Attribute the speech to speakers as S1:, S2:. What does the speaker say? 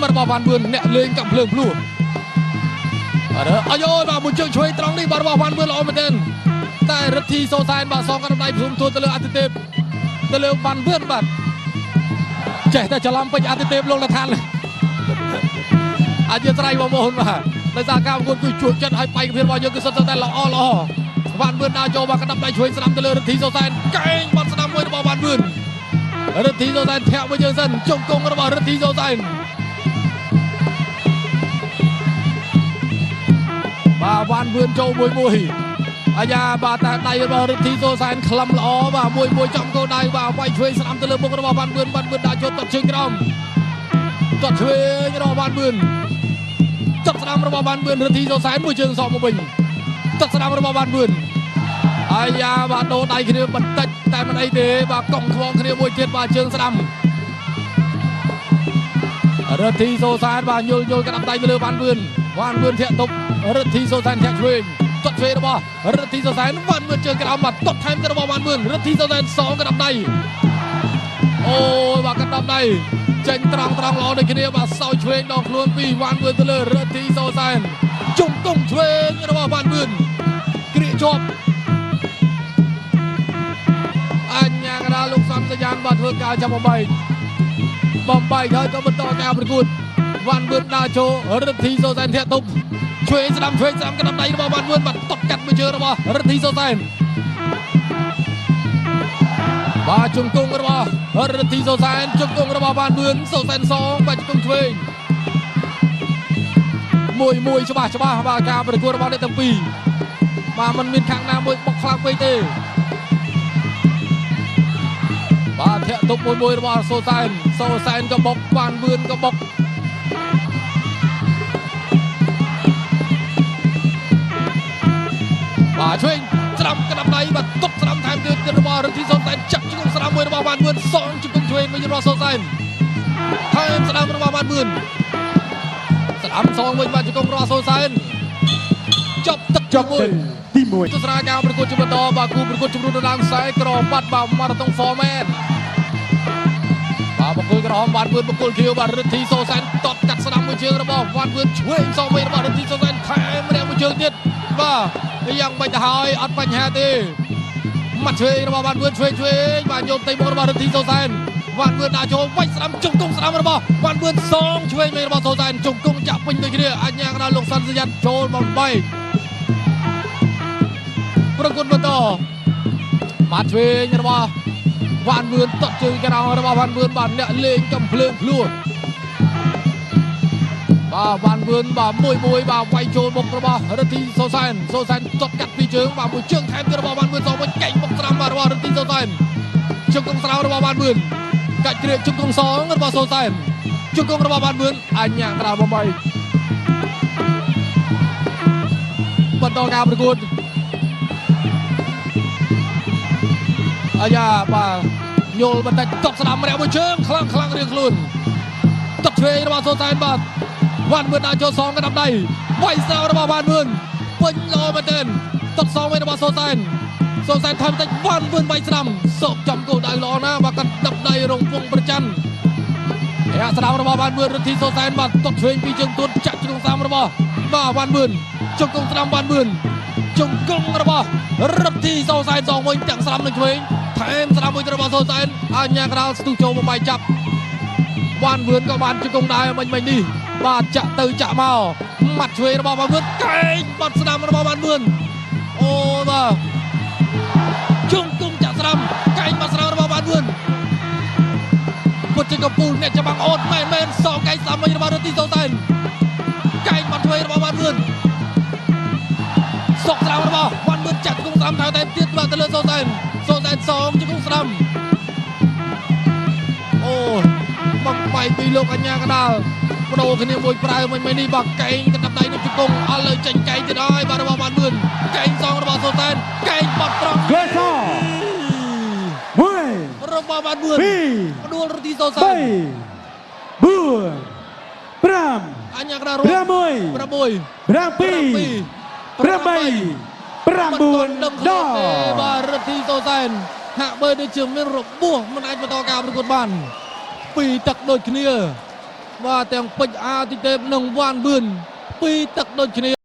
S1: មករបស់វ៉ាន់បឿនអ្នកលេងកំភ្លើងភ្លួអាយ៉ូបាទមួយជើងឆ្វេងត្រង់នេះបាទរបស់វ៉ាន់បឿនល្អមែនទែនតែរទ្ធីសូសែនបាទសងកណ្ដាប់ដៃព្រមទួទៅលើអាទិទេពទៅលើវ៉ាន់បឿនបាទចេះតែច្រឡំពេញអាទិទេពលោកលថានអធិស្ឋានបងប្អូនបាទដោយសារការប្រកួតគឺជួបចិត្តឲ្យបែកភាពរបស់យើងគឺសុទ្ធតែល្អវ៉ាន់បឿនដើរចូលមកកណ្ដាប់ដៃឆ្វេងស្ដាំទៅលើរទ្ធីសូសែនកែងបាត់ស្ដាំមួយរបស់វ៉ាន់បឿនរទ្ធីសូសែនធាក់មួយយើងសិនជង្គង់របស់រទ្ធីសូសែនបាទវ៉ាន់បឿនចូលមួយអាយ៉ាបាទតែដៃរបស់រទ្ធីសូសែនក្លឹមល្អបាទមួយចំគោលដៅបាទវាយឆ្វេងស្ដាំទៅលើមុខរបស់វ៉ាន់បឿនដាក់ចូលទាត់ជើងក្រោមទាត់ឆ្វេងរបស់វ៉ាន់បឿនទាត់ស្ដាំរបស់វ៉ាន់បឿនរទ្ធីសូសែនមួយជើងសក់មកវិញទាត់ស្ដាំរបស់វ៉ាន់បឿនអាយ៉ាបាទដូរដៃគ្នាបន្តិចតែមិនអីទេបាទកង់ខ្វងគ្នាមួយទៀតបាទជើងស្ដាំរទ្ធីសូសែនបាទយល់កណ្ដាប់ដៃទៅលើវ៉ាន់បឿនធាក់ទប់រទ្ធីសូសែនធាក់ឆ្វេងទាត់ឆ្វេងរបស់រទ្ធីសូសែនវ៉ាន់បឿនជើងក្រោមបាទទាត់ថែមទៅរបស់វ៉ាន់បឿនរទ្ធីសូសែនសងកណ្ដាប់ដៃអូយបាទកណ្ដាប់ដៃចេញត្រង់ល្អដូចគ្នាបាទសោយឆ្វេងដងខ្លួនពីវ៉ាន់បឿនទៅលើរទ្ធីសូសែនជង្គង់ឆ្វេងរបស់វ៉ាន់បឿនគ្រាកជាប់អញ្ញាកដាលោកសំសញ្ញាណបាទធ្វើការចាប់បំបែកហើយក៏បន្តការប្រកួតវ៉ាន់បឿនដើរចូលរទ្ធីសូសែនធាក់ទប់ឆ្វេងស្ដាំកណ្ដាប់ដៃរបស់វ៉ាន់បឿនបាទតត់កាត់មួយជើងរបស់រទ្ធីសូសែនបាទជង្គង់របស់រទ្ធីសូសែនជង្គង់របស់វ៉ាន់បឿនសូសែនសងបាទជង្គង់ឆ្វេងមួយច្បាស់បាទការប្រកួតរបស់អ្នកទាំងពីរបាទมันមានខាងណាមួយបុកខ្លាំងពេកទេបាទធាក់ទប់មួយរបស់សូសែនក៏បុកវ៉ាន់បឿនក៏បុកបាទឆ្វេងស្ដាំកណ្ដាប់ដៃបាទទប់ស្ដាំថែមទៀតរបស់រទ្ធីសូសែនចាក់ជង្គង់ស្ដាំមួយរបស់វ៉ាន់បឿនសងជង្គង់ឆ្វេងមួយរបស់សូសែនថែមស្ដាំរបស់វ៉ាន់បឿនស្ដាំសងវិញបាទជង្គង់របស់សូសែនចប់ទឹកមួយទី1ទស្សនាការប្រកួតជាបន្តបាទគូប្រកួតជំរុញឡើងខ្សែក្របាត់បាទម៉ារ៉ាតុង Format បាទបង្គោលក្រហមវ៉ាន់បឿនបង្គោលខៀវបាទរទ្ធីសូសែនតតកាត់ស្ដាំមួយជើងរបស់វ៉ាន់បឿនឆ្វេងសងវិញរបស់រទ្ធីសូសែនថែមម្នាក់មួយជើងទៀតបាទយ៉ាងមិនទៅហើយអត់បញ្ហាទេមាត់ឆ្វេងរបស់វ៉ាន់បឿនឆ្វេងបាទយកទៅមុខរបស់រទ្ធីសូសែនវ៉ាន់បឿនដាក់ចូលវាយស្ដាំជង្គង់ស្ដាំរបស់វ៉ាន់បឿនសងឆ្វេងវិញរបស់សូសែនជង្គង់ចាក់ពេញដូចគ្នាអញ្ញាកណ្ដាលលោកសាន់សញ្ញាចូលបំបីប្រកួតបន្តមាត់ឆ្វេងរបស់វ៉ាន់បឿនតត់ជើងក្រោមរបស់វ៉ាន់បឿនបាទអ្នកលេងកំភ្លើងភ្លួបាទវ៉ាន់បឿនបាទមួយបាទវាយចូលមុខរបស់រទ្ធីសូសែនតត់កាត់ពីជើងបាទមួយជើងថែមទៀតរបស់វ៉ាន់បឿនសងវិញកែងមុខស្រាំបាទរបស់រទ្ធីសូសែនជង្គង់ស្រាំរបស់វ៉ាន់បឿនកាច់ជ្រៀកជង្គង់សងរបស់សូសែនជង្គង់របស់វ៉ាន់បឿនអញ្ញាកណ្ដាលបំបីបន្តការប្រកួតអាយ៉ាបាទយល់បន្តិចតក់ស្ដាំម្នាក់មួយជើងខ្លាំងរៀងខ្លួនតក់ឆ្វេងរបស់សូសែនបាទវ៉ាន់បឿនដាក់ចូលសងកណ្ដាប់ដៃវាយស្រាវរបស់វ៉ាន់បឿនពេញល្អមែនទែនតក់សងវិញរបស់សូសែនថែមបន្តិចវ៉ាន់បឿនវាយស្ដាំសោកចំគោលដៅល្អណាស់បាទកណ្ដាប់ដៃរងពងប្រច័ណ្ឌអាស្ដាំរបស់វ៉ាន់បឿនរទ្ធីសូសែនបាទតក់ឆ្វេងពីជើងទួនចាក់ជង្គង់ស្ដាំរបស់បាទវ៉ាន់បឿនជង្គង់ស្ដាំវ៉ាន់បឿនជង្គង់របស់រទ្ធីសូសែនសងវិញទាំងស្ដាំនិងឆ្វេងថែមស្ដាំមួយទៅរបស់សូសែនអញ្ញាកណ្ដាលស្ទុះចូលបំបីចាប់វ៉ាន់បឿនក៏បានជង្គង់ដែរមិញនេះបាទចាក់ទៅចាក់មកមាត់ឆ្វេងរបស់វ៉ាន់បឿនកែងបាត់ស្ដាំរបស់វ៉ាន់បឿនអូបាទជង្គង់ចាក់ស្ដាំកែងបាត់ស្ដាំរបស់វ៉ាន់បឿនពុតជាកំពូលអ្នកច្បាំងអូនមែនសងកែងស្ដាំវិញរបស់រទ្ធីសូសែនកែងបាត់ឆ្វេងរបស់វ៉ាន់បឿនសុកស្ដាំរបស់វ៉ាន់បឿនចាក់ជង្គង់ស្ដាំថែមទៀតបាទទៅលើសូសែនសងជង្គង់ស្ដាំអូបំបីពីលោកអញ្ញាកណ្ដាលបដូរគ្នាមួយប្រើមិញនេះបាទកែងកណ្ដាប់ដៃនឹងជង្គង់អត់លើចេញកែងទៀតហើយបាទរបស់វ៉ាន់បឿនកែងសងរបស់សូសែនកែងបាត់ត្រង់1របស់វ៉ាន់បឿនបដួលរទ្ធីសូសែន
S2: 4 5
S1: អញ្ញាកណ្ដាល6 7 8 9
S2: 10
S1: បាទរទ្ធីសូសែនហាក់បីដូចជាមានរបួសមិនអាចបន្តការប្រកួតបានពីទឹកដូចគ្នា và tiếng bịch a thì thêm nồng van bươn pi tắc đôi chân